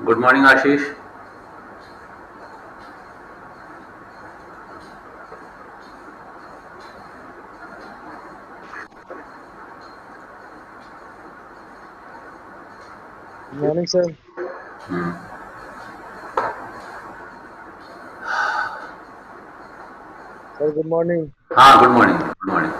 Good morning आशीष। Good morning, sir. Sir, good morning. हाँ, good morning, good morning.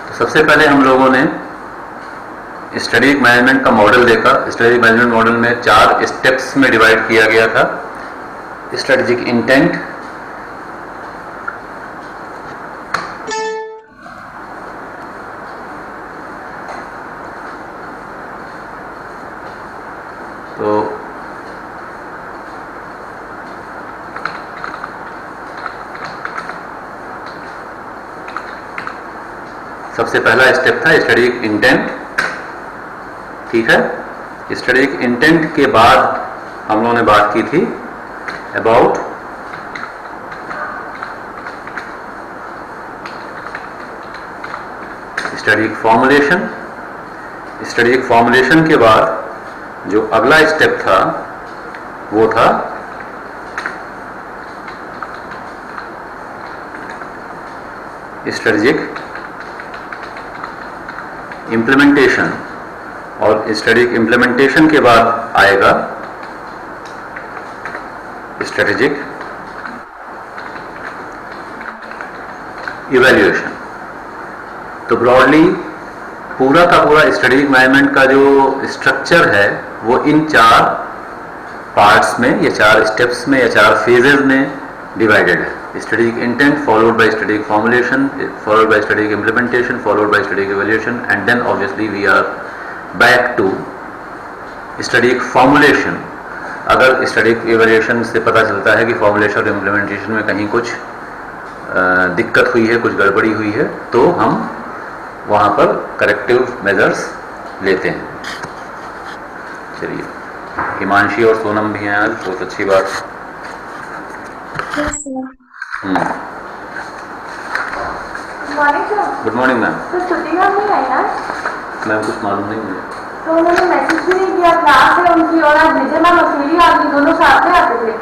तो सबसे पहले हम लोगों ने स्ट्रेटेजिक मैनेजमेंट का मॉडल देखा। स्ट्रेटेजिक मैनेजमेंट मॉडल में 4 स्टेप्स में डिवाइड किया गया था। स्ट्रेटेजिक इंटेंट, तो सबसे पहला स्टेप था स्ट्रेटेजिक इंटेंट। ठीक है, स्ट्रेटेजिक इंटेंट के बाद हम लोगों ने बात की थी about strategic formulation. Strategic formulation के बाद जो अगला स्टेप था वो था स्ट्रेटेजिक इम्प्लीमेंटेशन, और स्ट्रेटेजिक इम्प्लीमेंटेशन के बाद आएगा स्ट्रेटेजिक इवैल्यूएशन। तो ब्रॉडली पूरा का पूरा स्ट्रेटेजिक मैनेजमेंट का जो स्ट्रक्चर है वो इन 4 पार्ट्स में या 4 स्टेप्स में या 4 फेजेस में डिवाइडेड है। Strategic intent followed by strategic formulation, followed by strategic implementation, followed by strategic evaluation, and then obviously we are back to strategic formulation. अगर स्ट्रेटेजिक इवैल्यूएशन से पता चलता है कि फॉर्मुलेशन और इम्प्लीमेंटेशन में कहीं कुछ दिक्कत हुई है, कुछ गड़बड़ी हुई है, तो हम वहाँ पर करेक्टिव मेजर्स लेते हैं। चलिए, हिमांशी और सोनम भी हैं आज, बहुत अच्छी बात। Good morning ma'am. तो छुट्टी में नहीं आई ना? मैम कुछ मालूम नहीं मुझे। तो उन्होंने मैसेज भी नहीं किया, क्लास है उनकी और आज विजय मैम अकेली आ गई, दोनों साथ में आते थे।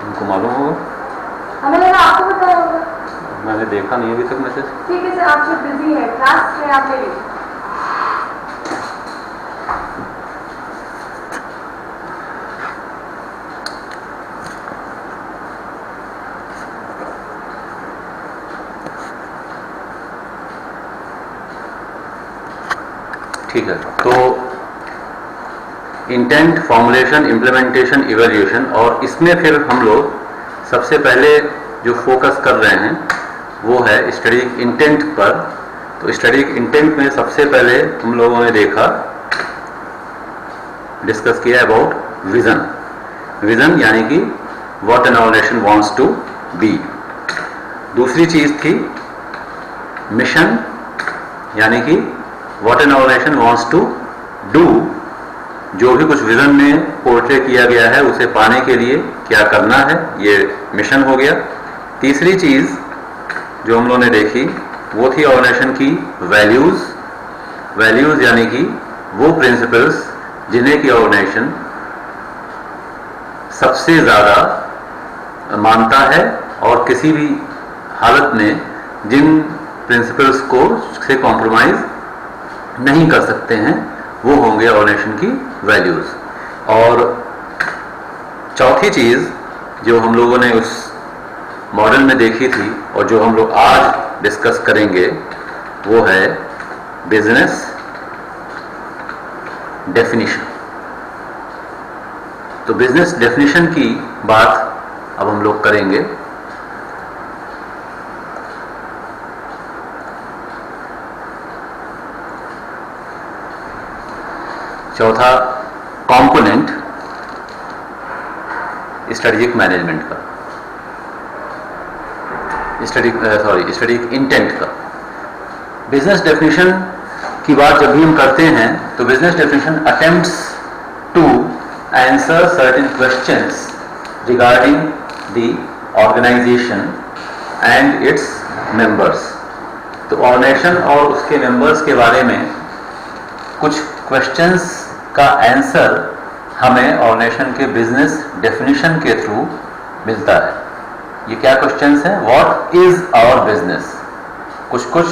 उनको मालूम होगा? हमें लगा आपको बताया होगा। मैंने देखा नहीं अभी तक मैसेज। ठीक है सर, आपसे बिजी है, क्लास है, आप ले लीजिए। ठीक है, तो इंटेंट, फॉर्मुलेशन, इम्प्लीमेंटेशन, इवैल्यूएशन, और इसमें फिर हम लोग सबसे पहले जो फोकस कर रहे हैं वो है स्ट्रेटेजिक इंटेंट पर। तो स्ट्रेटेजिक इंटेंट में सबसे पहले हम लोगों ने डिस्कस किया अबाउट विजन। विजन यानी कि what an organisation wants to be. दूसरी चीज थी मिशन, यानी कि what an organisation wants to do. जो भी कुछ विजन में पोर्ट्रे किया गया है उसे पाने के लिए क्या करना है, ये मिशन हो गया। तीसरी चीज जो हम लोगों ने देखी वो थी ऑर्गेनाइजेशन की वैल्यूज। वैल्यूज यानी कि वो प्रिंसिपल्स जिन्हें की ऑर्गेनाइजेशन सबसे ज्यादा मानता है और किसी भी हालत में जिन प्रिंसिपल्स को से कॉम्प्रोमाइज नहीं कर सकते हैं, वो होंगे ऑर्गेनाइजेशन की वैल्यूज। और चौथी चीज जो हम लोगों ने उस मॉडल में देखी थी और जो हम लोग आज डिस्कस करेंगे वो है बिजनेस डेफिनेशन। तो बिजनेस डेफिनेशन की बात अब हम लोग करेंगे। चौथा कंपोनेंट स्ट्रेटेजिक मैनेजमेंट का, स्ट्रेटेजिक इंटेंट का। बिजनेस डेफिनेशन की बात जब भी हम करते हैं तो business definition attempts to answer certain questions regarding the organisation and its members. तो ऑर्गेनाइजेशन और उसके मेंबर्स के बारे में कुछ क्वेश्चंस का आंसर हमें ऑर्गेनाइजेशन के बिजनेस डेफिनेशन के थ्रू मिलता है। ये क्या क्वेश्चंस हैं? What is our business. कुछ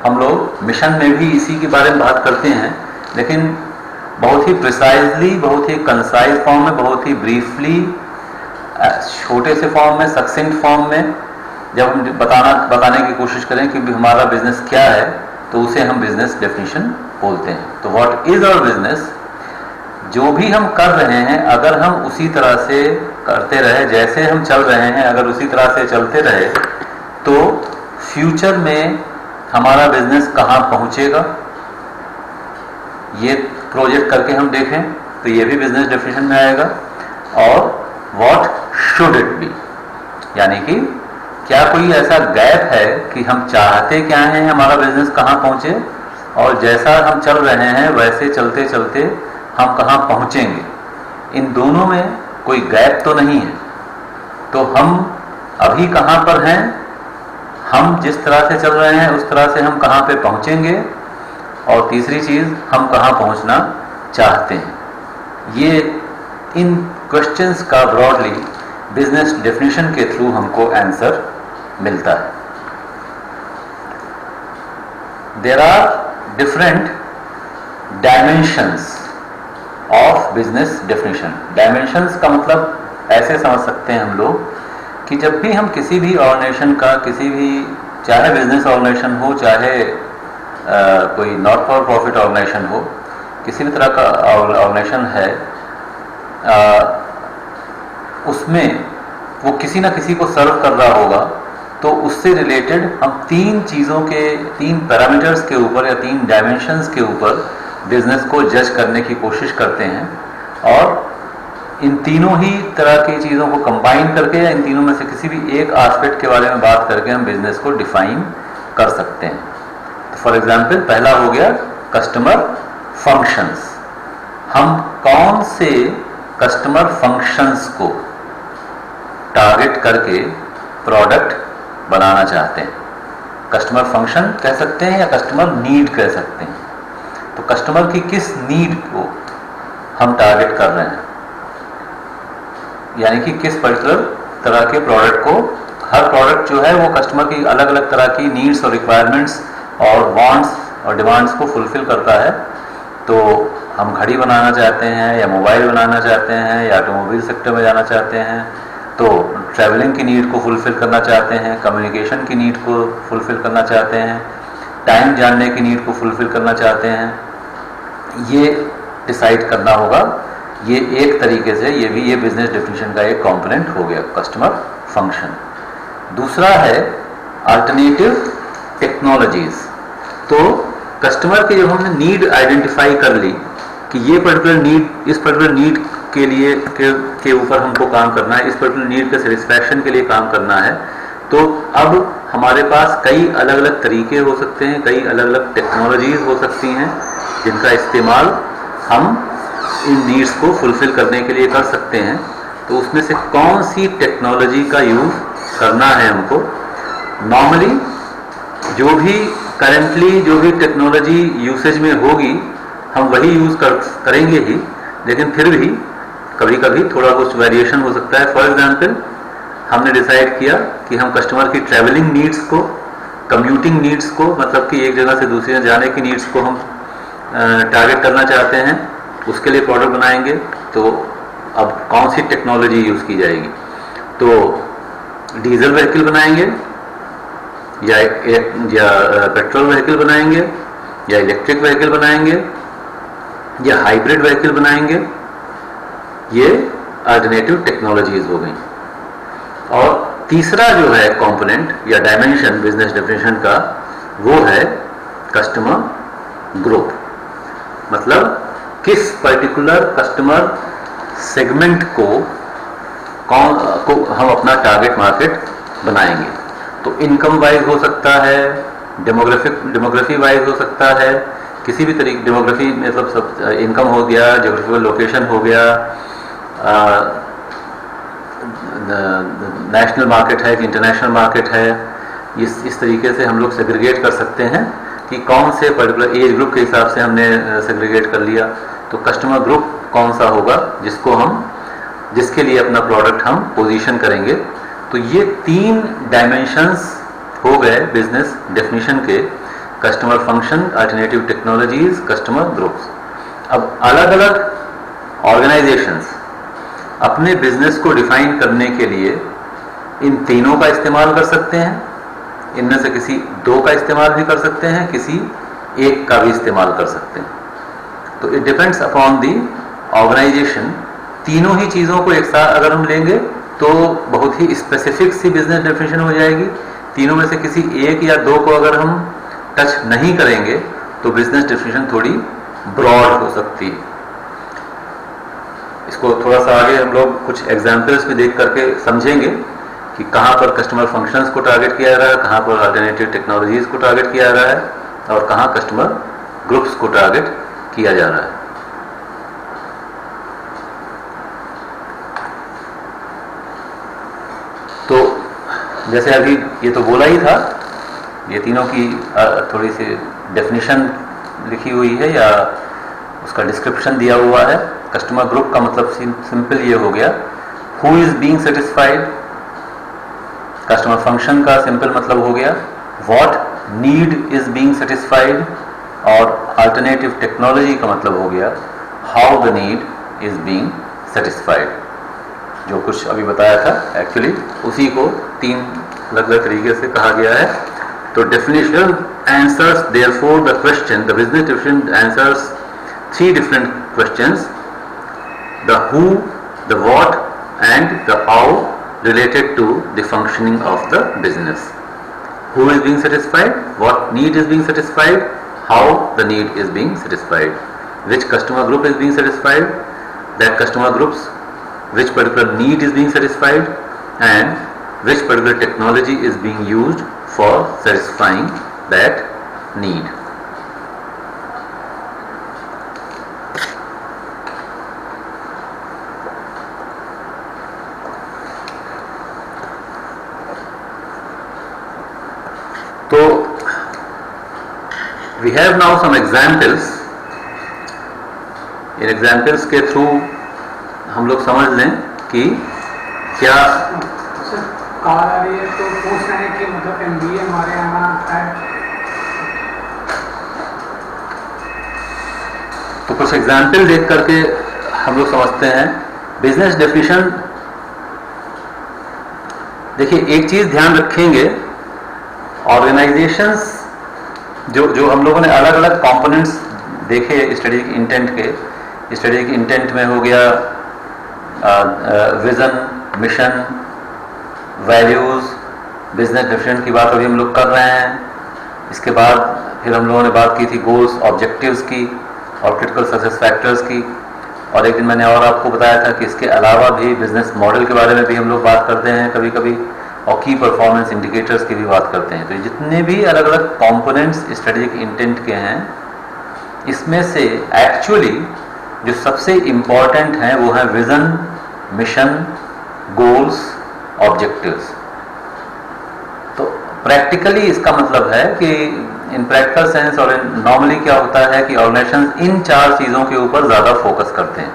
हम लोग मिशन में भी इसी के बारे में बात करते हैं, लेकिन बहुत ही प्रिसाइजली, बहुत ही कंसाइज फॉर्म में, बहुत ही ब्रीफली, छोटे से फॉर्म में, सक्सेंट फॉर्म में जब हम बताने की कोशिश करें कि हमारा बिजनेस क्या है, तो उसे हम बिजनेस डेफिनेशन बोलते हैं। तो व्हाट इज आवर बिजनेस, जो भी हम कर रहे हैं अगर हम उसी तरह से करते रहे, जैसे हम चल रहे हैं अगर उसी तरह से चलते रहे, तो फ्यूचर में हमारा बिजनेस कहाँ पहुंचेगा, ये प्रोजेक्ट करके हम देखें तो ये भी बिजनेस डेफिनेशन में आएगा। और व्हाट शुड इट बी, यानी कि क्या कोई ऐसा गैप है कि हम चाहते क्या हैं हमारा बिजनेस कहाँ पहुंचे, और जैसा हम चल रहे हैं वैसे चलते चलते हम कहाँ पहुंचेंगे। इन दोनों में कोई गैप तो नहीं है। तो हम अभी कहाँ पर हैं, हम जिस तरह से चल रहे हैं उस तरह से हम कहाँ पे पहुंचेंगे, और तीसरी चीज हम कहाँ पहुंचना चाहते हैं। ये इन क्वेश्चंस का ब्रॉडली बिजनेस डेफिनेशन के थ्रू हमको आंसर मिलता है। There are different dimensions of business definition. Dimensions का मतलब ऐसे समझ सकते हैं हम लोग कि जब भी हम किसी भी ऑर्गेनाइजेशन का, किसी भी, चाहे बिजनेस ऑर्गेनाइजेशन हो, चाहे कोई नॉट फॉर प्रॉफिट ऑर्गेनाइजेशन हो, किसी भी तरह का ऑर्गेनाइजेशन है, उसमें वो किसी ना किसी को सर्व कर रहा होगा, तो उससे रिलेटेड हम तीन चीज़ों के, तीन पैरामीटर्स के ऊपर या तीन डायमेंशंस के ऊपर बिजनेस को जज करने की कोशिश करते हैं। और इन तीनों ही तरह की चीज़ों को कंबाइन करके या इन तीनों में से किसी भी एक एस्पेक्ट के बारे में बात करके हम बिजनेस को डिफाइन कर सकते हैं। तो फॉर एग्जांपल पहला हो गया कस्टमर फंक्शंस। हम कौन से कस्टमर फंक्शंस को टारगेट करके प्रोडक्ट बनाना चाहते हैं। कस्टमर फंक्शन कह सकते हैं या कस्टमर नीड कह सकते हैं। तो कस्टमर की किस नीड को हम टारगेट कर रहे हैं, यानी कि किस पर्टिकुलर तरह के प्रोडक्ट को, हर प्रोडक्ट जो है वो कस्टमर की अलग अलग तरह की नीड्स और रिक्वायरमेंट्स और वांट्स और डिमांड्स को फुलफिल करता है। तो हम घड़ी बनाना चाहते हैं या मोबाइल बनाना चाहते हैं या ऑटोमोबाइल सेक्टर में जाना चाहते हैं, तो ट्रैवलिंग की नीड को फुलफिल करना चाहते हैं, कम्युनिकेशन की नीड को फुलफिल करना चाहते हैं, टाइम जानने की नीड को फुलफिल करना चाहते हैं। ये डिसाइड करना होगा। ये एक तरीके से ये बिजनेस डेफिनेशन का एक कंपोनेंट हो गया, कस्टमर फंक्शन। दूसरा है अल्टरनेटिव टेक्नोलॉजीज। तो कस्टमर की जब हमने नीड आइडेंटिफाई कर ली कि ये पर्टिकुलर नीड, इस पर्टिकुलर नीड के लिए के ऊपर हमको काम करना है, इस पर्टिकुलर नीड के सेटिस्फैक्शन के लिए काम करना है, तो अब हमारे पास कई अलग अलग तरीके हो सकते हैं, कई अलग अलग टेक्नोलॉजीज हो सकती हैं जिनका इस्तेमाल हम इन नीड्स को फुलफिल करने के लिए कर सकते हैं। तो उसमें से कौन सी टेक्नोलॉजी का यूज़ करना है हमको। नॉर्मली जो भी करेंटली जो भी टेक्नोलॉजी यूसेज में होगी हम वही यूज़ करेंगे ही, लेकिन फिर भी कभी कभी थोड़ा कुछ वेरिएशन हो सकता है। फॉर एग्जांपल हमने डिसाइड किया कि हम कस्टमर की ट्रैवलिंग नीड्स को, कम्यूटिंग नीड्स को, मतलब कि एक जगह से दूसरी जगह जाने की नीड्स को हम टारगेट करना चाहते हैं, उसके लिए प्रोडक्ट बनाएंगे। तो अब कौन सी टेक्नोलॉजी यूज़ की जाएगी? तो डीजल व्हीकल बनाएंगे या पेट्रोल व्हीकल बनाएंगे या इलेक्ट्रिक व्हीकल बनाएंगे या हाइब्रिड व्हीकल बनाएंगे। ये अल्टरनेटिव टेक्नोलॉजीज हो गई। और तीसरा जो है कंपोनेंट या डायमेंशन बिजनेस डेफिनेशन का, वो है कस्टमर ग्रुप। मतलब किस पर्टिकुलर कस्टमर सेगमेंट को हम अपना टारगेट मार्केट बनाएंगे। तो इनकम वाइज हो सकता है, डेमोग्राफी वाइज हो सकता है, किसी भी तरीके, डेमोग्राफी में सब इनकम हो गया, ज्योग्राफिकल लोकेशन हो गया, नेशनल मार्केट है कि इंटरनेशनल मार्केट है। इस तरीके से हम लोग सेग्रीगेट कर सकते हैं कि कौन से पर्टिकुलर एज ग्रुप के हिसाब से हमने सेग्रीगेट कर लिया। तो कस्टमर ग्रुप कौन सा होगा जिसके लिए अपना प्रोडक्ट हम पोजीशन करेंगे। तो ये 3 डायमेंशंस हो गए बिजनेस डेफिनेशन के, customer function, alternative technologies, customer groups. अब अलग अलग ऑर्गेनाइजेशंस अपने बिजनेस को डिफाइन करने के लिए इन तीनों का इस्तेमाल कर सकते हैं। इनमें से किसी 2 का इस्तेमाल भी कर सकते हैं, किसी 1 का भी इस्तेमाल कर सकते हैं। तो it depends upon the organisation. तीनों ही चीज़ों को एक साथ अगर हम लेंगे तो बहुत ही स्पेसिफिक सी बिजनेस डेफिनेशन हो जाएगी। तीनों में से किसी 1 या 2 को अगर हम टच नहीं करेंगे तो बिजनेस डेफिनेशन थोड़ी ब्रॉड हो सकती है। इसको थोड़ा सा आगे हम लोग कुछ एग्जाम्पल्स में देख करके समझेंगे कि कहाँ पर कस्टमर फंक्शंस को टारगेट किया जा रहा है, कहाँ पर अल्टरनेटिव टेक्नोलॉजीज को टारगेट किया जा रहा है और कहाँ कस्टमर ग्रुप्स को टारगेट किया जा रहा है। तो जैसे अभी ये तो बोला ही था, ये तीनों की थोड़ी सी डेफिनेशन लिखी हुई है या उसका डिस्क्रिप्शन दिया हुआ है। कस्टमर ग्रुप का मतलब सिंपल ये हो गया, who is being satisfied. Customer function का सिंपल मतलब हो गया, what need is being satisfied. और अल्टरनेटिव टेक्नोलॉजी का मतलब हो गया, how the need is being satisfied. जो कुछ अभी बताया था एक्चुअली उसी को 3 अलग अलग तरीके से कहा गया है। तो definition answers therefore the question, the business definition answers 3 different questions: the who, the what and the how related to the functioning of the business. Who is being satisfied, what need is being satisfied, how the need is being satisfied, which customer group is being satisfied, that customer groups which particular need is being satisfied, and which particular technology is being used for satisfying that need. तो we have now some examples. In examples के through हम लोग समझ लें कि क्या car आ रही है तो पूछ रहे हैं कि मतलब MBA हमारे यहाँ है। तो कुछ एग्जाम्पल देख करके हम लोग समझते हैं बिजनेस डेफिनेशन। देखिए एक चीज ध्यान रखेंगे, ऑर्गेनाइजेशंस जो हम लोगों ने अलग अलग कंपोनेंट्स देखे स्ट्रेटेजिक इंटेंट के। स्ट्रेटेजिक इंटेंट में हो गया vision, mission, values, business definition की बात अभी हम लोग कर रहे हैं। इसके बाद फिर हम लोगों ने बात की थी गोल्स, ऑब्जेक्टिव्स की और क्रिटिकल सक्सेस फैक्टर्स की। और एक दिन मैंने और आपको बताया था कि इसके अलावा भी बिजनेस मॉडल के बारे में भी हम लोग बात करते हैं कभी कभी, और की परफॉर्मेंस इंडिकेटर्स की भी बात करते हैं। तो ये जितने भी अलग अलग कंपोनेंट्स स्ट्रेटेजिक इंटेंट के हैं, इसमें से एक्चुअली जो सबसे इम्पॉर्टेंट हैं वो है विजन, मिशन, गोल्स, ऑब्जेक्टिव्स। तो प्रैक्टिकली इसका मतलब है कि इन प्रैक्टिकल सेंस और नॉर्मली क्या होता है कि ऑर्गेनाइजेशन इन 4 चीज़ों के ऊपर ज़्यादा फोकस करते हैं।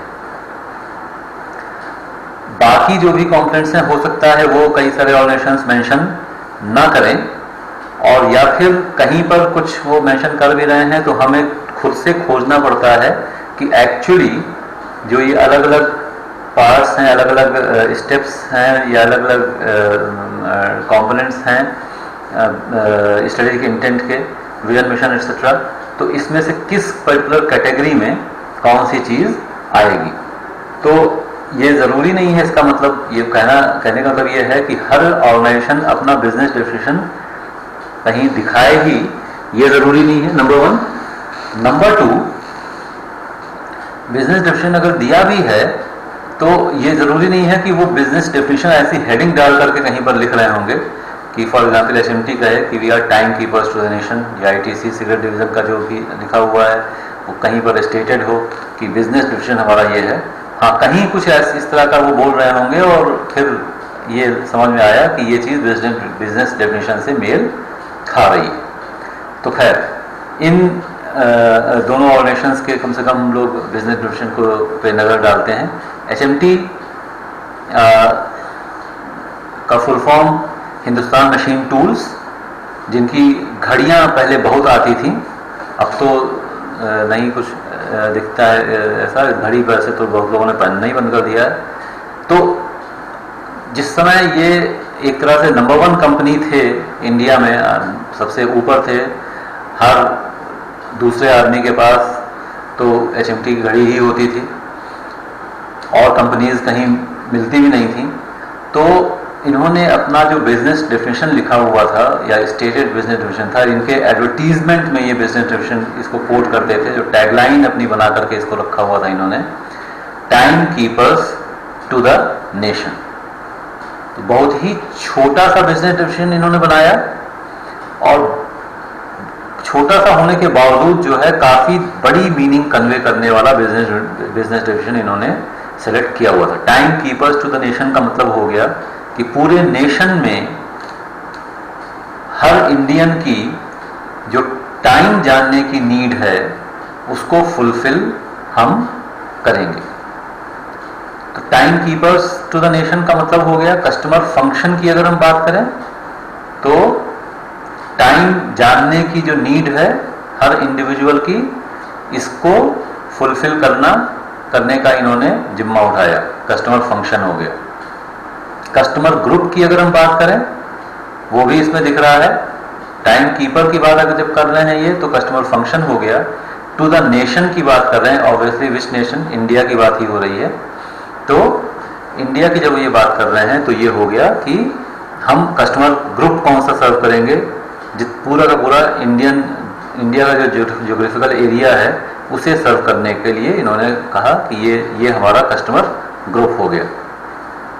बाकी जो भी कंपोनेंट्स हैं हो सकता है वो कई सारे ऑर्गेनाइजेशंस मेंशन ना करें, और या फिर कहीं पर कुछ वो मेंशन कर भी रहे हैं तो हमें खुद से खोजना पड़ता है कि एक्चुअली जो ये अलग अलग पार्ट्स हैं, अलग अलग स्टेप्स हैं या अलग अलग कंपोनेंट्स हैं स्ट्रेटेजिक इंटेंट के, विजन, मिशन एक्सेट्रा, तो इसमें से किस पर्टिकुलर कैटेगरी में कौन सी चीज़ आएगी। तो ये ज़रूरी नहीं है, इसका मतलब ये कहने का मतलब ये है कि हर ऑर्गेनाइजेशन अपना बिजनेस डेफिनेशन कहीं दिखाए ही, ये ज़रूरी नहीं है, नंबर 1। नंबर 2, बिजनेस डेफिनेशन अगर दिया भी है तो ये ज़रूरी नहीं है कि वो बिजनेस डेफिनेशन ऐसी हेडिंग डाल करके कहीं पर लिख रहे होंगे कि फॉर एग्जाम्पल HMT कहे कि we are time keepers to the nation, या ITC सिगरेट डिवीज़न का जो भी लिखा हुआ है वो कहीं पर स्टेटेड हो कि बिजनेस डिविजन हमारा ये है। हाँ, कहीं कुछ इस तरह का वो बोल रहे होंगे और फिर ये समझ में आया कि ये चीज़ बिजनेस डेफिनेशन से मेल खा रही है। तो खैर इन दोनों ऑर्गेनाइजेशंस के कम से कम हम लोग बिजनेस डिविजन को पे नज़र डालते हैं। HMT का full form Hindustan machine tools, जिनकी घड़ियाँ पहले बहुत आती थी, अब तो नहीं कुछ दिखता है ऐसा। घड़ी वैसे तो बहुत लोगों ने पहनना ही बंद कर दिया है। तो जिस समय ये एक तरह से नंबर 1 कंपनी थे इंडिया में, सबसे ऊपर थे, हर दूसरे आदमी के पास तो HMT की घड़ी ही होती थी और कंपनीज कहीं मिलती भी नहीं थी। तो इन्होंने अपना जो बिजनेस डेफिनेशन लिखा हुआ था या स्टेटेड बिजनेस डेफिनेशन था, इनके एडवर्टीजमेंट में ये बिजनेस डेफिनेशन इसको कोट करते थे, जो टैगलाइन अपनी बना करके इसको रखा हुआ था इन्होंने, time keepers to the nation. तो बहुत ही छोटा सा बिजनेस डेफिनेशन इन्होंने बनाया, और छोटा सा होने के बावजूद जो है काफ़ी बड़ी मीनिंग कन्वे करने वाला बिजनेस डेफिनेशन इन्होंने सेलेक्ट किया हुआ था। Time keepers to the nation का मतलब हो गया कि पूरे नेशन में हर इंडियन की जो टाइम जानने की नीड है उसको फुलफिल हम करेंगे। तो time keepers to the nation का मतलब हो गया कस्टमर फंक्शन की अगर हम बात करें तो टाइम जानने की जो नीड है हर इंडिविजुअल की, इसको फुलफिल करने का इन्होंने जिम्मा उठाया, कस्टमर फंक्शन हो गया। कस्टमर ग्रुप की अगर हम बात करें वो भी इसमें दिख रहा है। टाइम कीपर की बात अगर जब कर रहे हैं ये तो कस्टमर फंक्शन हो गया। टू द नेशन की बात कर रहे हैं, ऑब्वियसली विच नेशन, इंडिया की बात ही हो रही है। तो इंडिया की जब ये बात कर रहे हैं तो ये हो गया कि हम कस्टमर ग्रुप कौन सा सर्व करेंगे, पूरा का पूरा इंडिया का जो ज्योग्राफिकल एरिया है उसे सर्व करने के लिए इन्होंने कहा कि ये हमारा कस्टमर ग्रुप हो गया।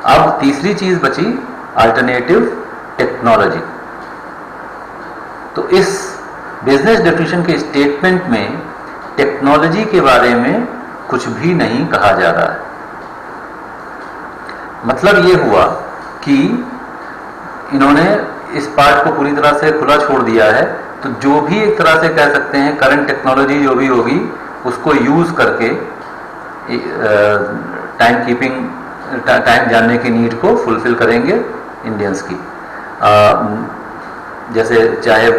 अब तीसरी चीज बची अल्टरनेटिव टेक्नोलॉजी। तो इस बिजनेस डेफिनेशन के स्टेटमेंट में टेक्नोलॉजी के बारे में कुछ भी नहीं कहा जा रहा है। मतलब ये हुआ कि इन्होंने इस पार्ट को पूरी तरह से खुला छोड़ दिया है। तो जो भी एक तरह से कह सकते हैं करंट टेक्नोलॉजी जो भी होगी उसको यूज करके टाइम जानने की नीड को फुलफिल करेंगे इंडियंस की। जैसे चाहे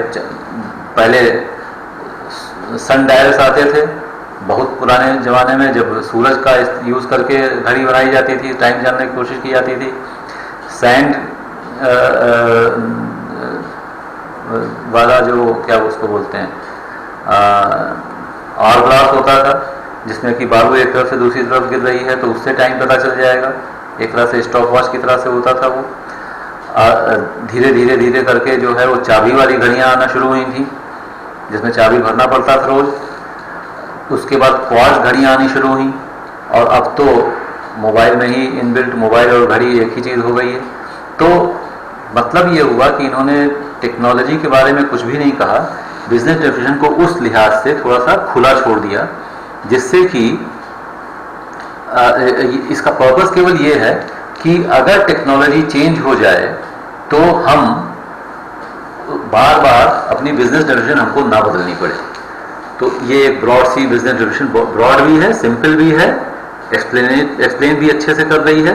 पहले सन डायल्स आते थे बहुत पुराने ज़माने में, जब सूरज का यूज़ करके घड़ी बनाई जाती थी, टाइम जानने की कोशिश की जाती थी। सैंड वाला जो क्या उसको बोलते हैं आवर ग्लास होता था, जिसमें कि बालू एक तरफ से दूसरी तरफ गिर रही है तो उससे टाइम पता चल जाएगा, एक तरह से स्टॉप वॉच की तरह से होता था वो। धीरे धीरे धीरे करके जो है वो चाबी वाली घड़ियां आना शुरू हुई थी, जिसमें चाबी भरना पड़ता था रोज। उसके बाद क्वार्ट्ज घड़ियां आनी शुरू हुई, और अब तो मोबाइल में ही इनबिल्ट मोबाइल और घड़ी एक ही चीज़ हो गई है। तो मतलब ये हुआ कि इन्होंने टेक्नोलॉजी के बारे में कुछ भी नहीं कहा, बिजनेस डेफिनेशन को उस लिहाज से थोड़ा सा खुला छोड़ दिया, जिससे कि इसका पर्पस केवल ये है कि अगर टेक्नोलॉजी चेंज हो जाए तो हम बार बार अपनी बिजनेस डेफिनेशन हमको ना बदलनी पड़े। तो ये एक ब्रॉड सी बिजनेस डेफिनेशन, ब्रॉड भी है, सिंपल भी है, एक्सप्लेन भी अच्छे से कर रही है,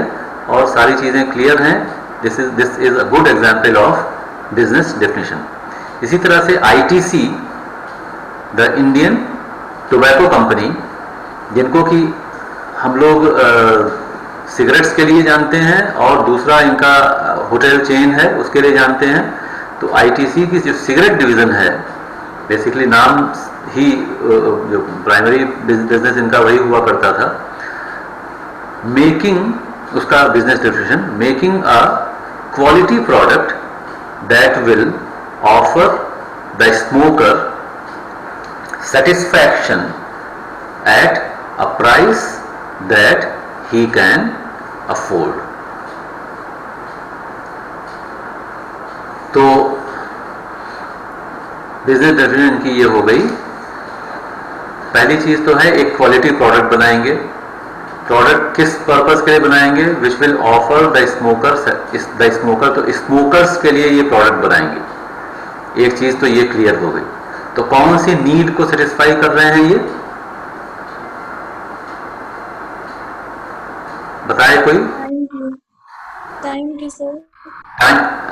और सारी चीज़ें क्लियर हैं। This is a good example of business definition. इसी तरह से ITC, the Indian tobacco company, जिनको कि हम लोग सिगरेट्स के लिए जानते हैं, और दूसरा इनका होटल चेन है उसके लिए जानते हैं। तो ITC की जो सिगरेट डिवीज़न है, बेसिकली नाम ही जो प्राइमरी बिजनेस इनका वही हुआ करता था। मेकिंग, उसका business definition, making a quality product that will offer the smoker satisfaction at a price that he can afford। तो बिजनेस डेफिनेशन की ये हो गई। पहली चीज तो है एक क्वालिटी प्रोडक्ट बनाएंगे। प्रोडक्ट किस पर्पस के लिए बनाएंगे? Which will offer the smoker, तो स्मोकर्स के लिए ये प्रोडक्ट बनाएंगे। एक चीज तो ये क्लियर हो गई। तो कौन सी नीड को सेटिस्फाई कर रहे हैं ये? बताए कोई? Thank you sir.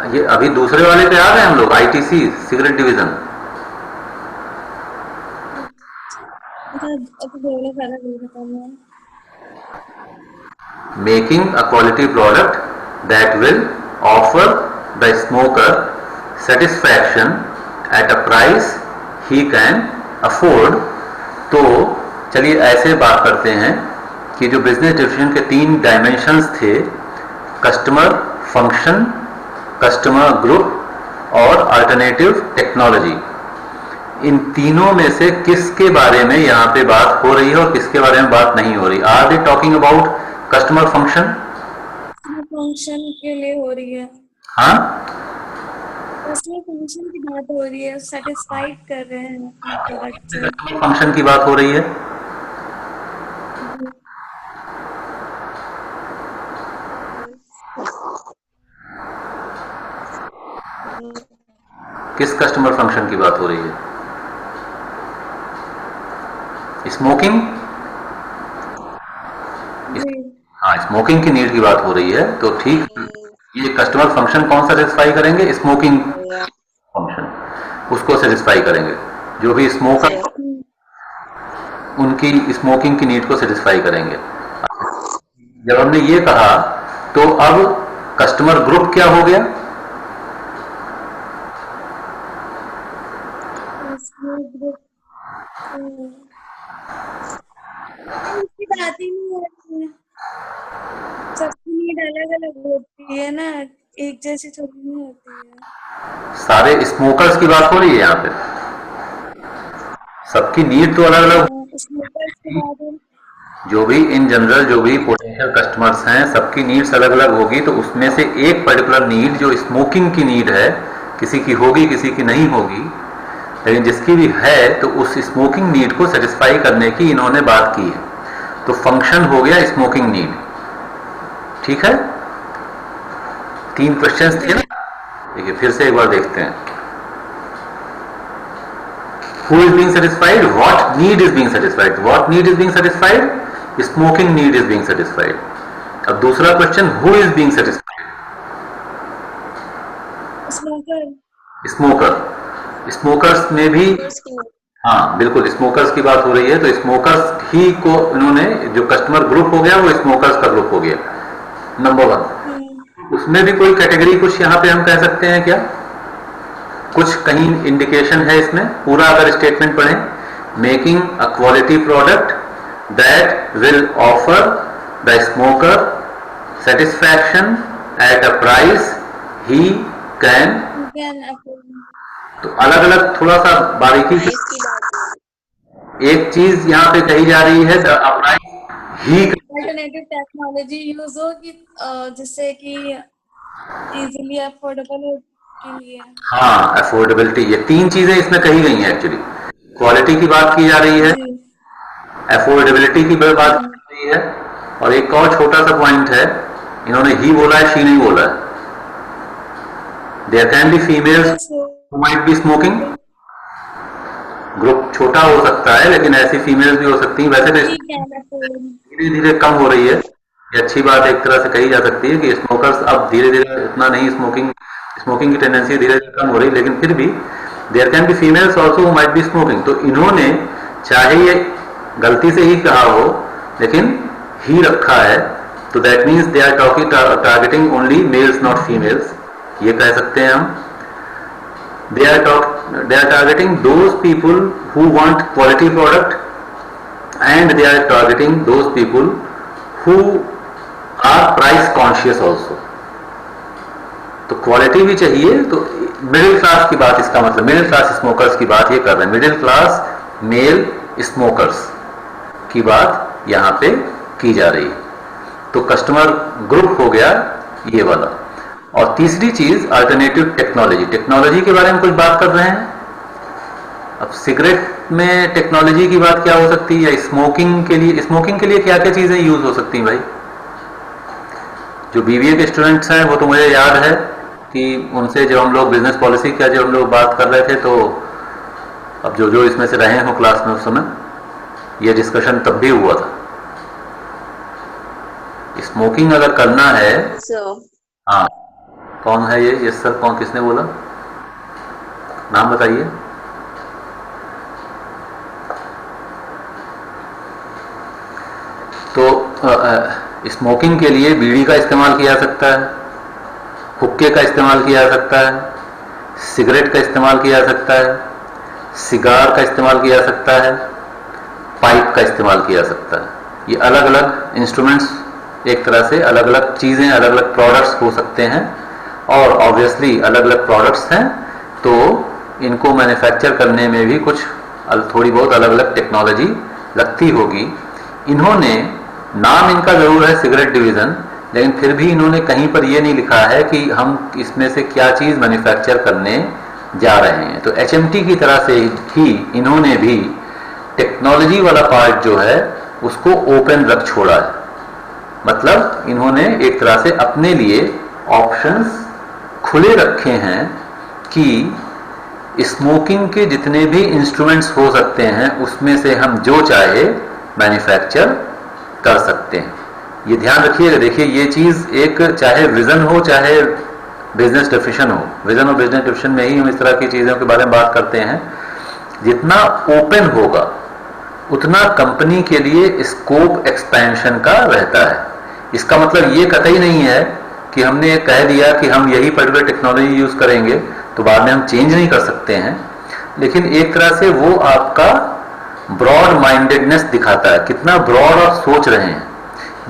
ये अभी दूसरे वाले पे आ गए हम लोग, ITC cigarette division. Making a quality product that will offer the smoker satisfaction at a price he can afford. तो चलिए ऐसे बात करते हैं कि जो बिजनेस डेफिनेशन के 3 डायमेंशंस थे, कस्टमर फंक्शन, कस्टमर ग्रुप और अल्टरनेटिव टेक्नोलॉजी, इन तीनों में से किसके बारे में यहाँ पे बात हो रही है और किसके बारे में बात नहीं हो रही? Are they talking about customer function? Function के लिए हो रही है। हाँ, कस्टमर फंक्शन की बात हो रही है, सेटिस्फाइड कर रहे हैं प्रोडक्ट से। कस्टमर फंक्शन की बात हो रही है। किस कस्टमर फंक्शन की बात हो रही है? स्मोकिंग? हाँ, स्मोकिंग की नीड की बात हो रही है। तो ठीक, ये कस्टमर फंक्शन कौन सा सेटिस्फाई करेंगे? स्मोकिंग फंक्शन, उसको सेटिस्फाई करेंगे। जो भी स्मोकर, उनकी स्मोकिंग की नीड को सेटिस्फाई करेंगे। जब हमने ये कहा तो अब कस्टमर ग्रुप क्या हो गया? उसकी बात ही नहीं होती है, सबकी नीड अलग अलग होती है ना, एक जैसी थोड़ी नहीं होती है। सारे स्मोकर्स की बात हो रही है यहाँ पे, सबकी नीड तो अलग अलग। जो भी इन जनरल जो भी पोटेंशियल कस्टमर्स हैं, सबकी नीड्स अलग अलग होगी। तो उसमें से एक पर्टिकुलर नीड जो स्मोकिंग की नीड है, किसी की होगी किसी की नहीं होगी, लेकिन जिसकी भी है तो उस स्मोकिंग नीड को सेटिस्फाई करने की इन्होंने बात की है। तो फंक्शन हो गया स्मोकिंग नीड। ठीक है, 3 क्वेश्चंस थे ना। देखिए फिर से एक बार देखते हैं। Who is being satisfied? What need is being satisfied? What need is being satisfied? Smoking need is being satisfied. अब दूसरा question, who is being satisfied? Smoker. Smokers में भी, हाँ बिल्कुल, स्मोकर्स की बात हो रही है। तो स्मोकर्स ही को इन्होंने, जो कस्टमर ग्रुप हो गया वो स्मोकर्स का ग्रुप हो गया, नंबर 1। उसमें भी कोई कैटेगरी कुछ यहाँ पे हम कह सकते हैं क्या? कुछ कहीं इंडिकेशन है इसमें? पूरा अगर स्टेटमेंट पढ़ें, making a quality product that will offer the smoker satisfaction at a price he can, You can afford तो अलग अलग थोड़ा सा बारीकी से की बात है। एक चीज यहाँ पे कही जा रही है अपना ही। अल्टरनेटिव टेक्नोलॉजी यूज हो कि जिससे कि इजीली अफोर्डेबल हो के लिए। हाँ, अफोर्डेबिलिटी, ये तीन चीजें इसमें कही गई हैं एक्चुअली। क्वालिटी की बात की जा रही है, जी। अफोर्डेबिलिटी की बात की रही है, और एक और छोटा सा पॉइंट है, इन्होंने ही बोला है, शी नहीं बोला है। There can be females yes who might be smoking, group छोटा हो सकता है लेकिन ऐसी फीमेल्स भी हो सकती हैं। वैसे तो ही कैन अफोर्ड। धीरे धीरे कम हो रही है, ये अच्छी बात एक तरह से कही जा सकती है कि स्मोकर्स अब धीरे धीरे इतना नहीं, स्मोकिंग की टेंडेंसी धीरे धीरे कम हो रही है, लेकिन फिर भी there can be females also who might be smoking. तो इन्होंने चाहे ये गलती से ही कहा हो लेकिन ही रखा है, तो that means they are targeting only males not females, ये कह सकते हैं हम। they are targeting those people who want quality product and they are targeting those people who are price conscious also। तो क्वालिटी भी चाहिए, तो मिडिल क्लास की बात, इसका मतलब मिडिल क्लास स्मोकर्स की बात ये कर रहे हैं, मिडिल क्लास मेल स्मोकर्स की बात यहां पे की जा रही है। तो कस्टमर ग्रुप हो गया ये वाला। और तीसरी चीज अल्टरनेटिव टेक्नोलॉजी, टेक्नोलॉजी के बारे में कुछ बात कर रहे हैं। अब सिगरेट में टेक्नोलॉजी की बात क्या हो सकती है, या स्मोकिंग के लिए क्या क्या चीजें यूज हो सकती हैं भाई। जो बीबीए के स्टूडेंट्स हैं वो तो मुझे याद है कि उनसे जब हम लोग बिजनेस पॉलिसी का जब हम लोग बात कर रहे थे, तो अब जो इसमें से रहे हो क्लास में उस समय, ये डिस्कशन तब भी हुआ था। स्मोकिंग अगर करना है, हाँ, कौन है ये? यस सर, कौन, किसने बोला, नाम बताइए। तो स्मोकिंग के लिए बीड़ी का इस्तेमाल किया जा सकता है, हुक्के का इस्तेमाल किया जा सकता है, सिगरेट का इस्तेमाल किया जा सकता है, सिगार का इस्तेमाल किया जा सकता है, पाइप का इस्तेमाल किया जा सकता है। ये अलग अलग इंस्ट्रूमेंट्स, एक तरह से अलग अलग चीजें, अलग अलग प्रोडक्ट्स हो सकते हैं, और ऑब्वियसली अलग अलग प्रोडक्ट्स हैं तो इनको मैन्युफैक्चर करने में भी कुछ थोड़ी बहुत अलग अलग टेक्नोलॉजी लगती होगी। इन्होंने नाम इनका जरूर है सिगरेट डिवीजन, लेकिन फिर भी इन्होंने कहीं पर यह नहीं लिखा है कि हम इसमें से क्या चीज मैन्युफैक्चर करने जा रहे हैं। तो एचएमटी की तरह से ही इन्होंने भी टेक्नोलॉजी वाला पार्ट जो है उसको ओपन रख छोड़ा है। मतलब इन्होंने एक तरह से अपने लिए ऑप्शंस खुले रखे हैं कि स्मोकिंग के जितने भी इंस्ट्रूमेंट्स हो सकते हैं उसमें से हम जो चाहे मैन्युफैक्चर कर सकते हैं। ये ध्यान रखिएगा, देखिए ये चीज एक, चाहे विजन हो चाहे बिजनेस डेफिनेशन हो, विजन और बिजनेस डेफिनेशन में ही हम इस तरह की चीजों के बारे में बात करते हैं। जितना ओपन होगा उतना कंपनी के लिए स्कोप एक्सपेंशन का रहता है। इसका मतलब ये कतई नहीं है कि हमने कह दिया कि हम यही पर्टिकुलर टेक्नोलॉजी यूज करेंगे तो बाद में हम चेंज नहीं कर सकते हैं, लेकिन एक तरह से वो आपका ब्रॉड माइंडेडनेस दिखाता है, कितना ब्रॉड आप सोच रहे हैं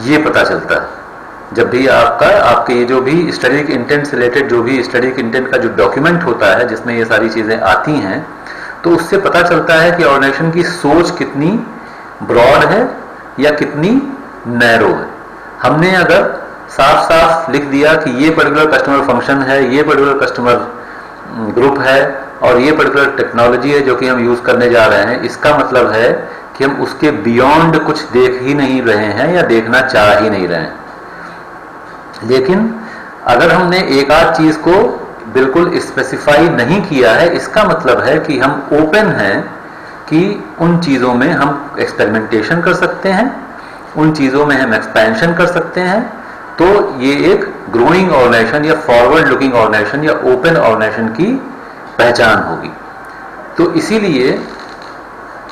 ये पता चलता है। जब भी आपके ये जो भी स्टडी इंटेंट से रिलेटेड जो भी स्टडी इंटेंट का जो डॉक्यूमेंट होता है जिसमें ये सारी चीजें आती हैं, तो उससे पता चलता है कि ऑर्गेनाइजेशन की सोच कितनी ब्रॉड है या कितनी नैरो है। हमने अगर साफ साफ लिख दिया कि ये पर्टिकुलर कस्टमर फंक्शन है, ये पर्टिकुलर कस्टमर ग्रुप है और ये पर्टिकुलर टेक्नोलॉजी है जो कि हम यूज करने जा रहे हैं, इसका मतलब है कि हम उसके बियॉन्ड कुछ देख ही नहीं रहे हैं या देखना चाह ही नहीं रहे हैं। लेकिन अगर हमने एक आध चीज को बिल्कुल स्पेसिफाई नहीं किया है, इसका मतलब है कि हम ओपन हैं कि उन चीजों में हम एक्सपेरिमेंटेशन कर सकते हैं, उन चीजों में हम एक्सपेंशन कर सकते हैं। तो ये एक ग्रोइंग ऑर्गेनाइजेशन या फॉरवर्ड लुकिंग ऑर्गेनाइजेशन या ओपन ऑर्गेनाइजेशन की पहचान होगी। तो इसीलिए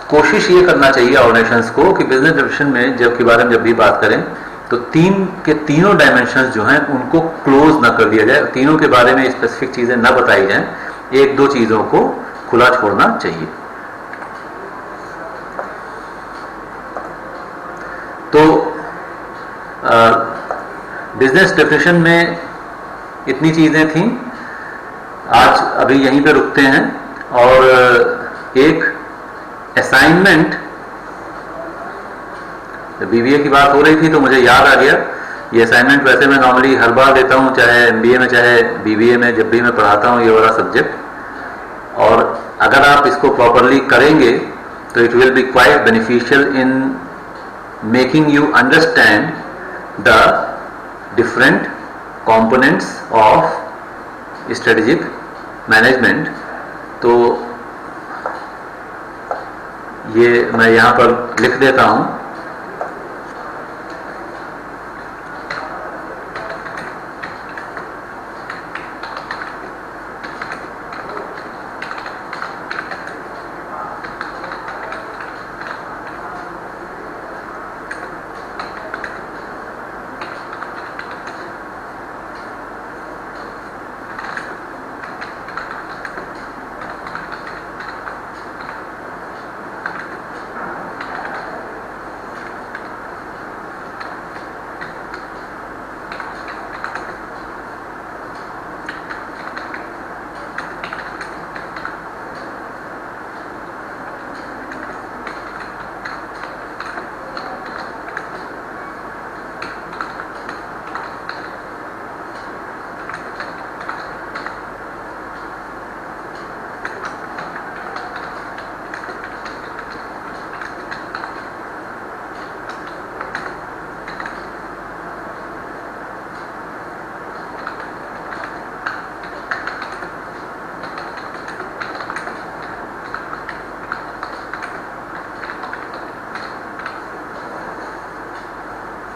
कोशिश ये करना चाहिए ऑर्गेनाइजेशंस को कि बिजनेस डिविजन में जब के बारे में जब भी बात करें तो तीनों डायमेंशंस जो हैं उनको क्लोज ना कर दिया जाए, तीनों के बारे में स्पेसिफिक चीजें ना बताई जाएं, एक दो चीजों को खुला छोड़ना चाहिए। तो बिजनेस डेफिनेशन में इतनी चीज़ें थी। आज अभी यहीं पे रुकते हैं और एक असाइनमेंट, बीबीए की बात हो रही थी तो मुझे याद आ गया, ये असाइनमेंट वैसे मैं नॉर्मली हर बार देता हूँ, चाहे एमबीए में चाहे बीबीए में, जब भी मैं पढ़ाता हूँ ये वाला सब्जेक्ट। और अगर आप इसको प्रॉपरली करेंगे तो it will be quite beneficial in making you understand the different components of strategic management। तो ये मैं यहाँ पर लिख देता हूँ।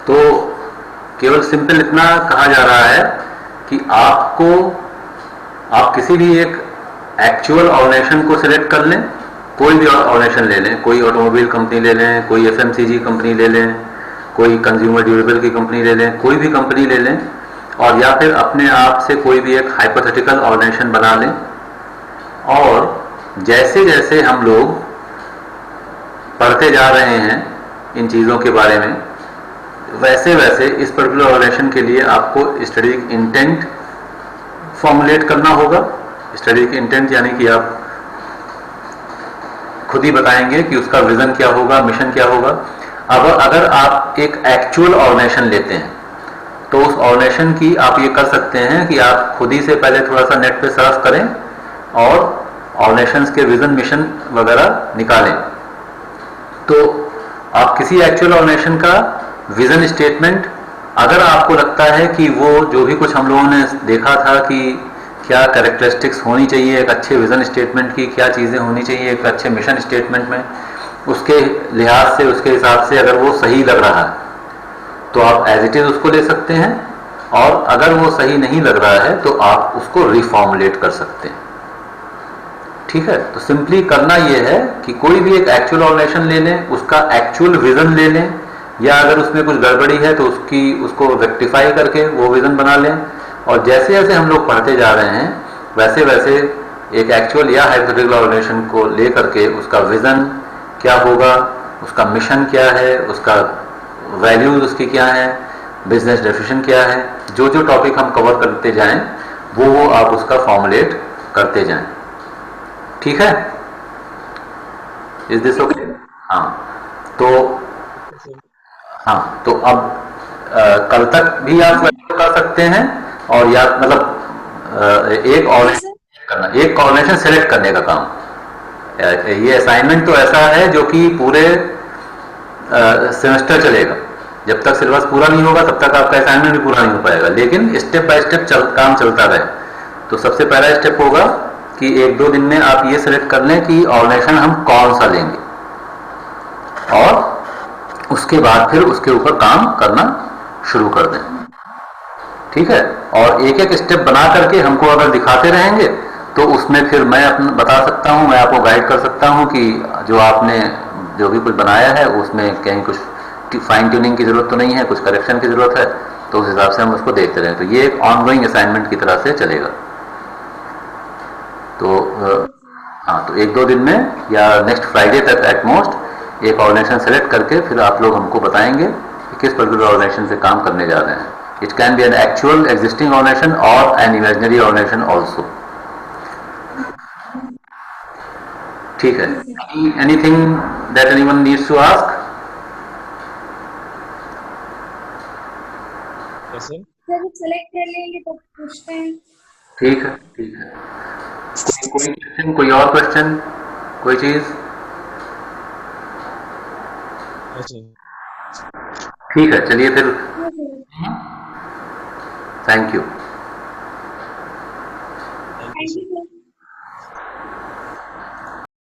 तो केवल सिंपल इतना कहा जा रहा है कि आप किसी भी एक एक्चुअल ऑर्गेनाइजेशन को सिलेक्ट कर लें, कोई भी ऑर्गेनाइजेशन ले लें, कोई ऑटोमोबाइल कंपनी ले लें, कोई एफएमसीजी कंपनी ले लें, कोई कंज्यूमर ड्यूरेबल की कंपनी ले लें, कोई भी कंपनी ले लें, और या फिर अपने आप से कोई भी एक हाइपोथेटिकल ऑर्गेनाइजेशन बना लें। और जैसे जैसे हम लोग पढ़ते जा रहे हैं इन चीज़ों के बारे में, वैसे वैसे इस पर्टिकुलर ऑर्गेनाइजेशन के लिए आपको स्ट्रेटेजिक इंटेंट फॉर्मुलेट करना होगा। स्ट्रेटेजिक इंटेंट यानी कि आप खुद ही बताएंगे कि उसका विजन क्या होगा, मिशन क्या होगा। अब अगर आप एक एक्चुअल ऑर्गेनाइजेशन लेते हैं तो उस ऑर्गेनाइजेशन की आप ये कर सकते हैं कि आप खुद ही से पहले थोड़ा सा नेट पे सर्च करें और ऑर्गेनाइजेशंस के विजन मिशन वगैरह निकालें। तो आप किसी एक्चुअल ऑर्गेनाइजेशन का विजन स्टेटमेंट, अगर आपको लगता है कि वो जो भी कुछ हम लोगों ने देखा था कि क्या कैरेक्टरिस्टिक्स होनी चाहिए एक अच्छे विजन स्टेटमेंट की, क्या चीज़ें होनी चाहिए एक अच्छे मिशन स्टेटमेंट में, उसके लिहाज से, उसके हिसाब से अगर वो सही लग रहा है तो आप एज इट इज उसको ले सकते हैं, और अगर वो सही नहीं लग रहा है तो आप उसको रिफॉर्मुलेट कर सकते हैं। ठीक है, तो सिंपली करना ये है कि कोई भी एक एक्चुअल ऑर्गेनाइजेशन ले लें, उसका एक्चुअल विजन ले लें, या अगर उसमें कुछ गड़बड़ी है तो उसको रेक्टिफाई करके वो विजन बना लें। और जैसे जैसे हम लोग पढ़ते जा रहे हैं वैसे वैसे एक एक्चुअल या हाइपोथेटिकल ऑर्गेनाइजेशन को ले करके उसका विजन क्या होगा, उसका मिशन क्या है, उसका वैल्यूज उसकी क्या है, बिजनेस डेफिनेशन क्या है, जो जो टॉपिक हम कवर करते जाएं वो आप उसका फॉर्मुलेट करते जाएं। ठीक है, इज दिस ओके? हाँ, तो अब कल तक भी आप कर सकते हैं, और या मतलब एक ऑर्गेनाइजेशन सेलेक्ट करने का काम। ये असाइनमेंट तो ऐसा है जो कि पूरे सेमेस्टर चलेगा, जब तक सिलेबस पूरा नहीं होगा तब तक आपका असाइनमेंट भी पूरा नहीं हो पाएगा, लेकिन स्टेप बाय स्टेप काम चलता रहे। तो सबसे पहला स्टेप होगा कि 1-2 दिन में आप ये सिलेक्ट कर लें कि ऑर्गेनाइजेशन हम कौन सा लेंगे, और उसके बाद फिर उसके ऊपर काम करना शुरू कर दें। ठीक है, और एक एक स्टेप बना करके हमको अगर दिखाते रहेंगे तो उसमें फिर मैं बता सकता हूँ, मैं आपको गाइड कर सकता हूँ कि जो आपने जो भी कुछ बनाया है उसमें कहीं कुछ फाइन ट्यूनिंग की जरूरत तो नहीं है, कुछ करेक्शन की जरूरत है, तो उस हिसाब से हम उसको देखते रहें। तो ये एक ऑनगोइंग असाइनमेंट की तरह से चलेगा। तो हाँ, तो 1-2 दिन में या नेक्स्ट फ्राइडे तक एट मोस्ट एक ऑर्गेनाइजेशन सेलेक्ट करके फिर आप लोग हमको बताएंगे कि किस पर्टिकुलर ऑर्गेनाइजेशन से काम करने जा रहे हैं। It can be an actual existing organization or an imaginary organization also. ठीक है. Anything that anyone needs to ask? Yes, sir. Sir select कर लेंगे तो पूछते हैं। ठीक है, ठीक है. कोई क्वेश्चन, कोई और क्वेश्चन, कोई चीज? Yes, sir. ठीक है, चलिए फिर. Thank you. Thank you, thank sir. You sir.